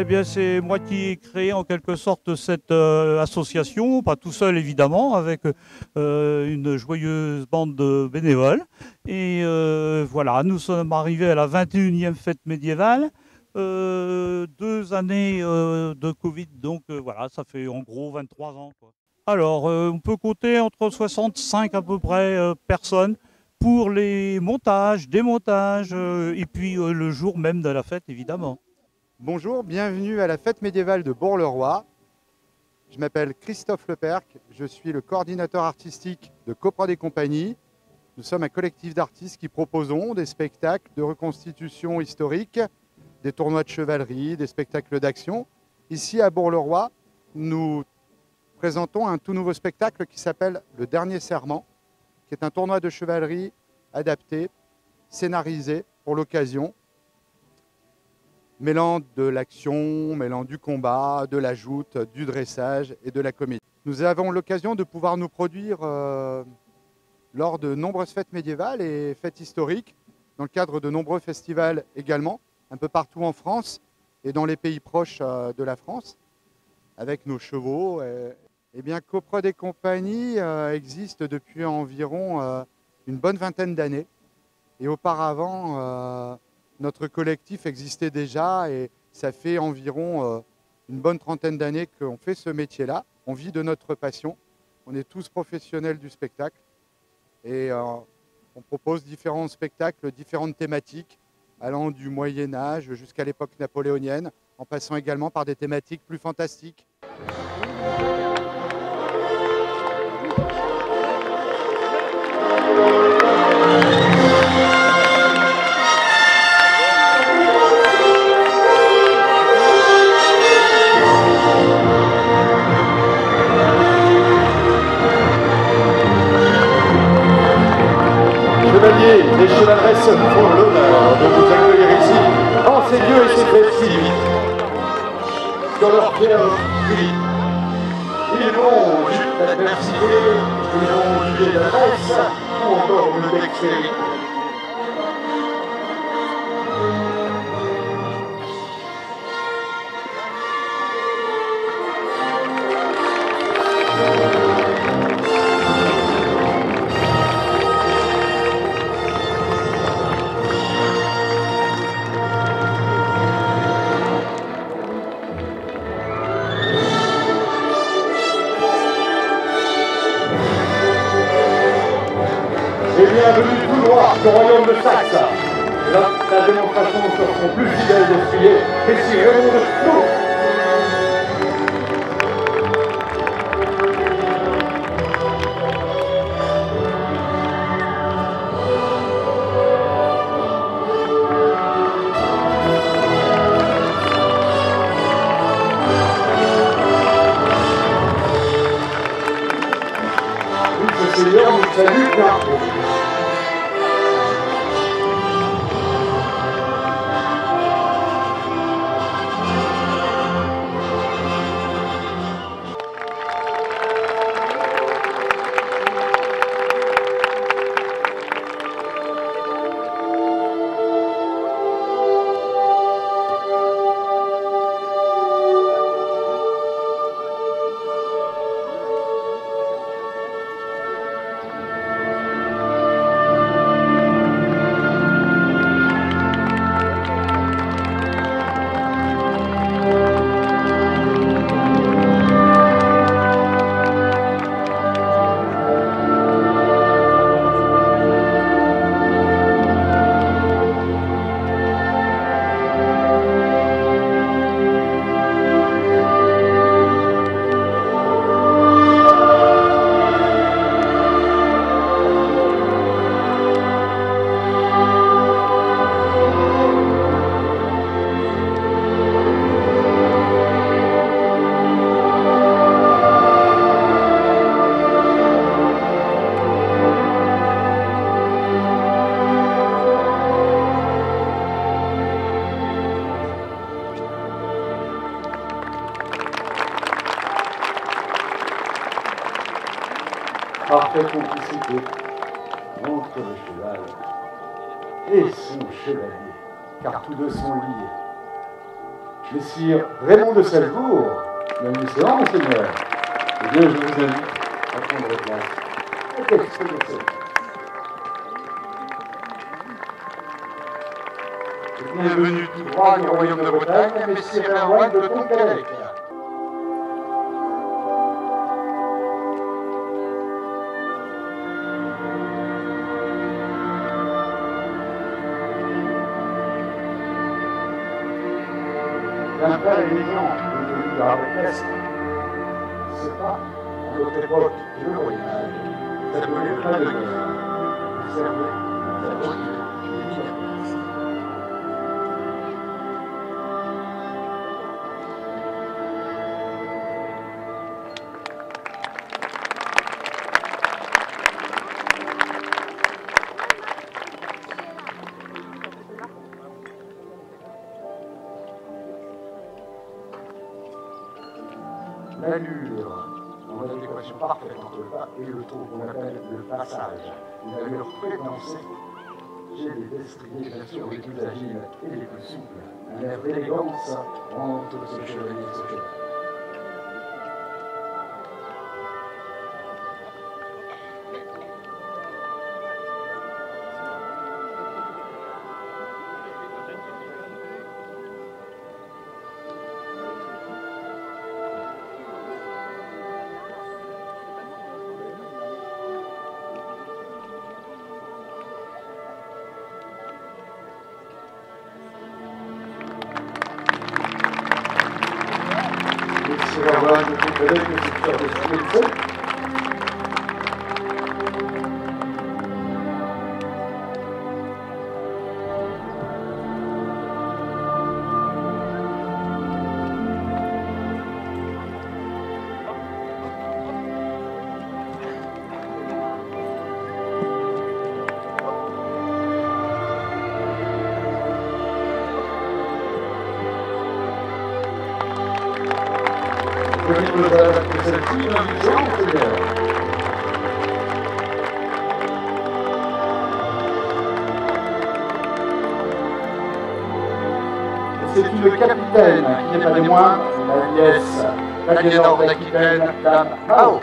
Eh bien, c'est moi qui ai créé en quelque sorte cette association, pas tout seul évidemment, avec une joyeuse bande de bénévoles. Et voilà, nous sommes arrivés à la 21e fête médiévale. 2 années de Covid, donc voilà, ça fait en gros 23 ans, quoi. Alors, on peut compter entre 65 à peu près personnes pour les montages, démontages, et puis le jour même de la fête, évidemment. Bonjour, bienvenue à la fête médiévale de Bourg-le-Roi. Je m'appelle Christophe Leperc, je suis le coordinateur artistique de Coprod et compagnie. Nous sommes un collectif d'artistes qui proposons des spectacles de reconstitution historique, des tournois de chevalerie, des spectacles d'action. Ici à Bourg-le-Roi, nous présentons un tout nouveau spectacle qui s'appelle Le Dernier Serment, qui est un tournoi de chevalerie adapté, scénarisé pour l'occasion, mêlant de l'action, mêlant du combat, de la joute, du dressage et de la comédie. Nous avons l'occasion de pouvoir nous produire lors de nombreuses fêtes médiévales et fêtes historiques, dans le cadre de nombreux festivals également, un peu partout en France et dans les pays proches de la France, avec nos chevaux. Eh bien, Coprod et compagnie existe depuis environ une bonne vingtaine d'années. Et auparavant, notre collectif existait déjà et ça fait environ une bonne trentaine d'années qu'on fait ce métier-là. On vit de notre passion. On est tous professionnels du spectacle et on propose différents spectacles, différentes thématiques, allant du Moyen-Âge jusqu'à l'époque napoléonienne, en passant également par des thématiques plus fantastiques. Chevaliers et chevaleresses font l'honneur de vous accueillir ici, en ces lieux et ces fêtes civiques. Dans leur fier cri, ils vont juger l'adversité, ils vont juger l'adresse, ou encore le dextérité. Et bienvenue tout droit au royaume de Saxe. La démonstration sur son plus fidèle destrier, Messie Raymond de Tours. Le Seigneur nous salue bien haut. Parfaite complicité entre le cheval et son chevalier, car tous deux sont liés. Messire Raymond de Salcourt, bienvenue séant, monseigneur. Eh bien, je vous invite à prendre place. À texte de cette. Bienvenue tout droit du royaume de Bretagne, messire Erwan de Tonquédec. D'un père élégant devenu de la Bretagne, c'est pas, à notre époque, le Moyen-Âge, s'appelait pas de guerre. Il servait à la religion des mineurs. L'allure, en adéquation parfaite entre le pas et le trou qu'on appelle le passage, une allure prétensée chez les destriers, bien sûr, les plus agiles et les plus souples. Un air d'élégance entre ce chevalier et ce cheval. C'est la voix de Tonquédec, le secteur de Stilson. C'est une capitaine, qui n'est pas des moindres, la nièce d'Aliénor d'Aquitaine, Dame Mao.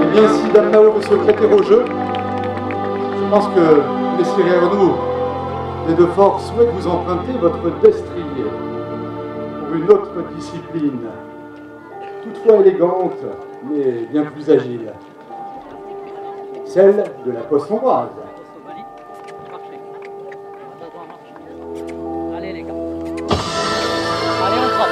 Et bien, si Dame Mao veut se prêter au jeu, je pense que Messire Ernoux des deux forces souhaite vous emprunter votre destrier pour une autre discipline, toutefois élégante, mais bien plus agile, celle de la poste hongroise. Allez les gars. Allez on frappe.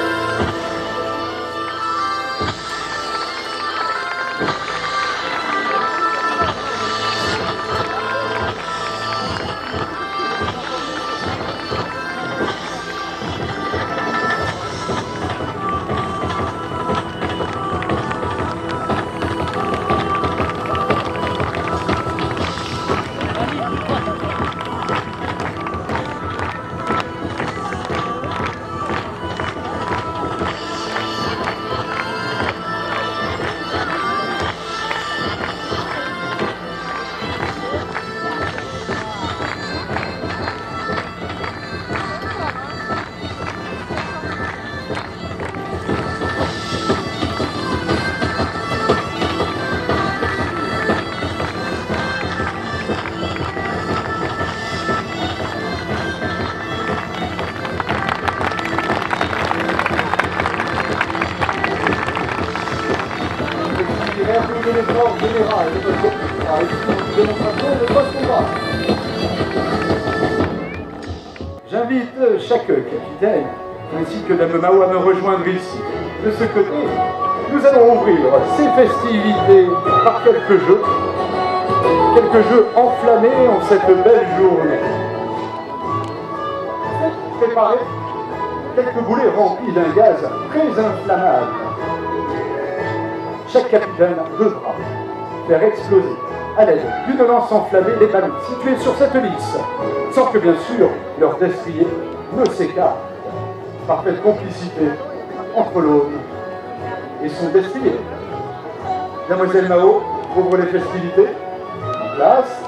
de l'effort général de votre combat, ici, démonstration de votre combat. J'invite chaque capitaine, ainsi que Dame Mao, à me rejoindre ici. De ce côté, nous allons ouvrir ces festivités par quelques jeux enflammés en cette belle journée. Préparez quelques boulets remplis d'un gaz très inflammable. Chaque capitaine devra faire exploser à l'aide d'une lance enflammée les ballons situés sur cette lisse, sans que bien sûr leur destrier ne s'écarte. Parfaite complicité entre l'homme et son destrier. Mademoiselle Mao ouvre les festivités en place.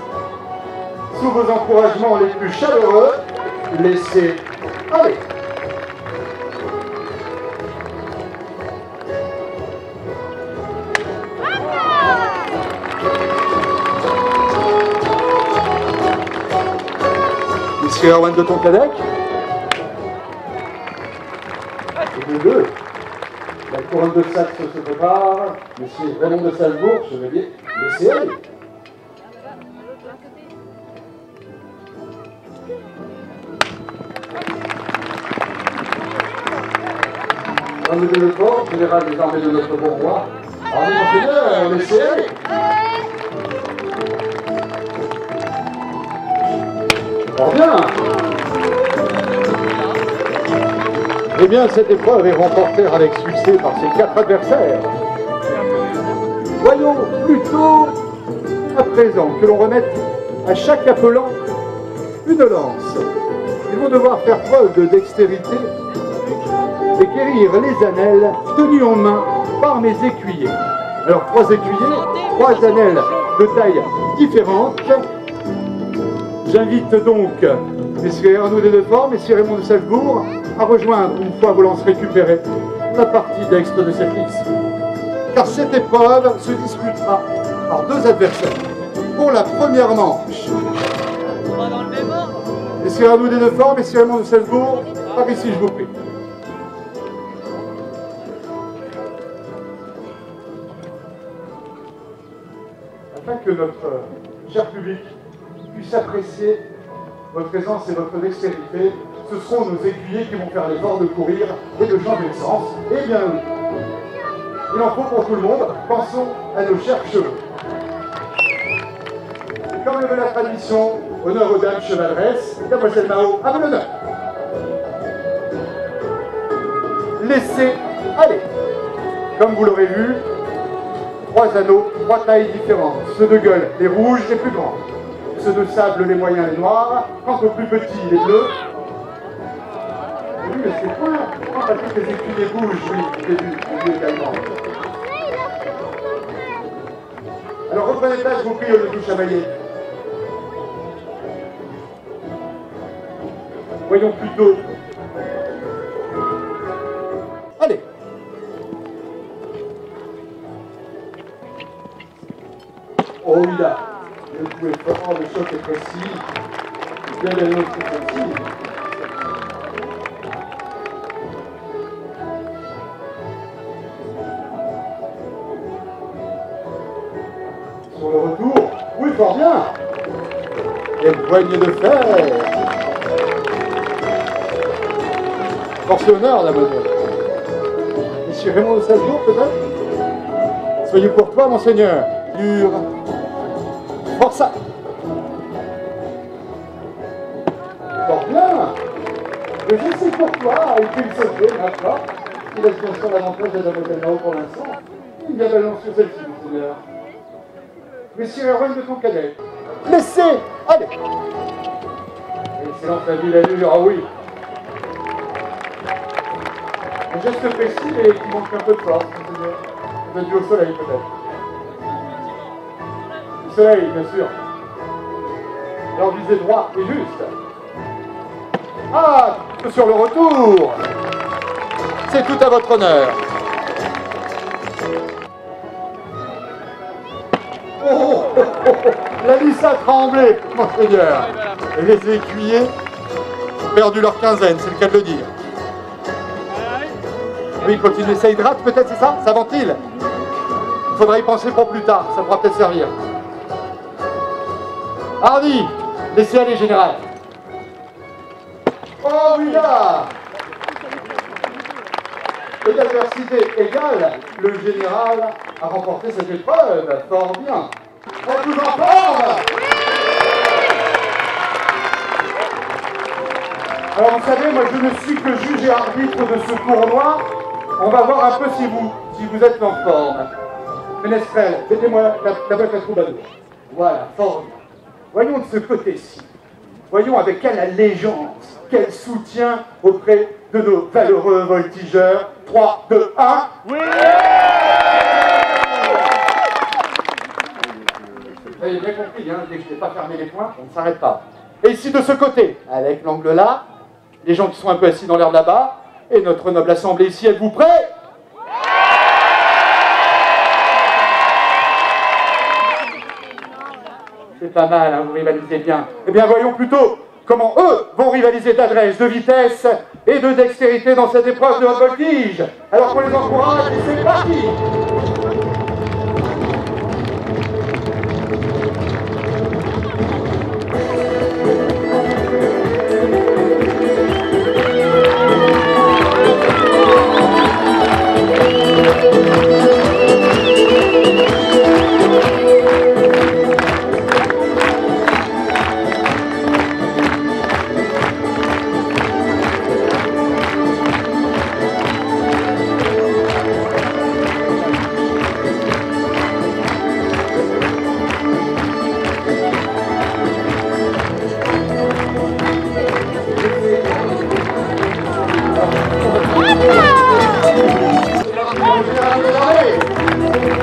Sous vos encouragements les plus chaleureux, laissez aller. Monsieur Erwan de Tonquédec. Et de deux. La couronne de Saxe se prépare. Monsieur Raymond de Salzbourg, chevalier, laissez aller. Homme de Leport, général des armées de notre bon roi. Armée monseigneur, laissez aller. Fort bien. Eh bien, cette épreuve est remportée avec succès par ses 4 adversaires. Voyons plutôt à présent que l'on remette à chaque appelant une lance. Ils vont devoir faire preuve de dextérité et guérir les annelles tenues en main par mes écuyers. Alors 3 écuyers, 3 annelles de taille différente. J'invite donc messieurs Arnaud de Defort, messieurs Raymond de Salzbourg à rejoindre, une fois vos lances récupérées, la partie d'extre de cette liste. Car cette épreuve se disputera par 2 adversaires. Pour la première manche, messieurs Arnaud de Defort, messieurs Raymond de Salzbourg, par ici je vous prie. Afin que notre cher public puisse apprécier votre présence et votre dextérité, ce seront nos écuyers qui vont faire l'effort de courir et de changer de sens. Eh bien oui, il en faut pour tout le monde. Pensons à nos chers chevaux. Et comme le veut la tradition, honneur aux dames chevaleresses, Mademoiselle Mao, à vous l'honneur. Laissez aller. Comme vous l'aurez vu, 3 anneaux, 3 tailles différentes. Ceux de gueule, les rouges, les plus grands. Ceux de sable, les moyens, les noirs. Quant aux plus petits, les bleus. Oui, mais c'est quoi? Pourquoi pas que les écuyers bougent? Oui, j'ai vu également. Alors reprenez place, je vous prie, au tout chevalier. Voyons plutôt. Allez. Oh là, le coup est fort, le choc est précis. Bien la note est précis. Sur le retour, oui, fort bien. Et une poignée de fer. Force et honneur, la bonne. Monsieur Raymond de Salzbourg, peut-être? Soyez courtois, monseigneur. Dur. Força. Fort bien. Le jeu, c'est courtois. Il fait le sauter, maintenant. Il laisse bien sûr l'avantage de Mademoiselle Mao pour l'instant. Il vient balancer sur celle-ci, monseigneur. Monsieur Erwan de Tonquédec. Laissez aller. Excellente la ville allure, ah oui. Un geste précis et qui manque un peu de force, monseigneur. Vous êtes dû au soleil, peut-être. Le soleil, bien sûr. Alors visez droit et juste. Ah, sur le retour. C'est tout à votre honneur. Oh, oh, oh, la lisse a tremblé, monseigneur. Et les écuyers ont perdu leur quinzaine, c'est le cas de le dire. Oui, continuez, ça hydrate peut-être, c'est ça? Ça ventile? faudra y penser pour plus tard, ça pourra peut-être servir. Hardy, laissez aller, général. Oh oui là! Et d'adversité égale, le général a remporté cette épreuve. Fort bien. Êtes-vous en forme? Alors vous savez, moi je ne suis que juge et arbitre de ce tournoi. On va voir un peu si vous êtes en forme. Ménestrel, mettez-moi la boîte à troubadour. Voilà, fort bien. Voyons de ce côté-ci. Voyons avec quelle allégeance, quel soutien auprès de nos valeureux voltigeurs. 3, 2, 1. Oui! Vous avez bien compris, hein, dès que je n'ai pas fermé les points, on ne s'arrête pas. Et ici de ce côté, avec l'angle là, les gens qui sont un peu assis dans l'herbe là-bas, et notre noble assemblée ici, êtes-vous prêts? C'est pas mal, hein, vous rivalisez bien. Eh bien, voyons plutôt comment eux vont rivaliser d'adresse, de vitesse et de dextérité dans cette épreuve de haute voltige. Alors qu'on les encourage, et c'est parti!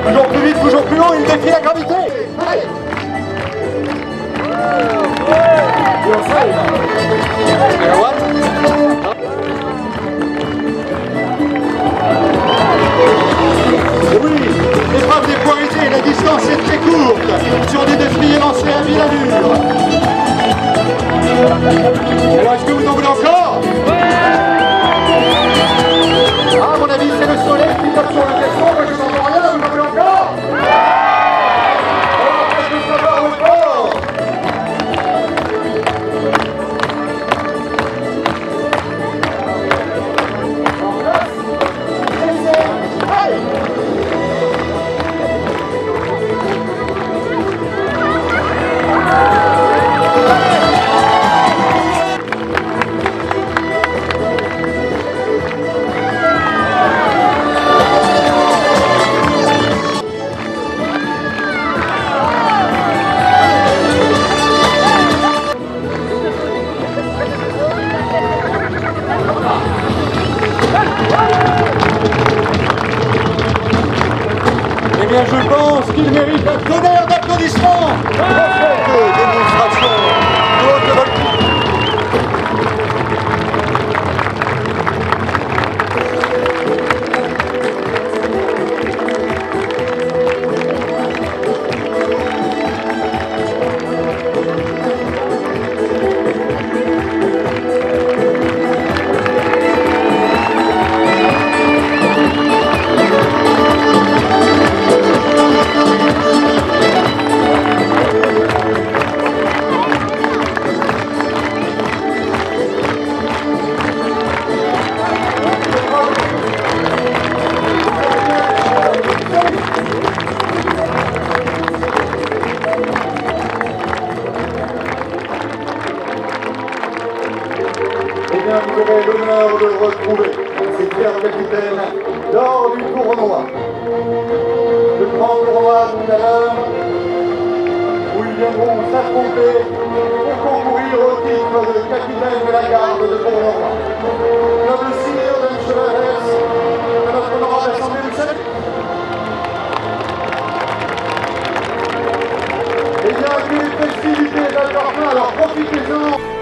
Toujours plus vite, toujours plus haut, il défie la gravité. Allez. Oui, l'épreuve des poirisés, la distance est très courte sur des défriers lancés à vive allure. Alors est-ce que vous en voulez encore? Ah, à mon avis, c'est le soleil qui tape sur le tesson, moi je n'entends rien, vous en voulez encore? Alors, faites-le savoir au fort! En place, laissez, allez! Eh bien, je pense qu'il mérite un tonnerre d'applaudissements pour cette démonstration de haute voltige. Eh bien, vous aurez l'honneur de retrouver ces fiers capitaines lors du tournoi. Le grand tournoi tout à l'heure, où ils viendront s'affronter pour concourir au titre de capitaine de la garde de Pont-Roy. Noble sire de chevalesse de notre honorable assemblée, vous savez. Eh bien, que les festivités d'Albertin, alors profitez-en.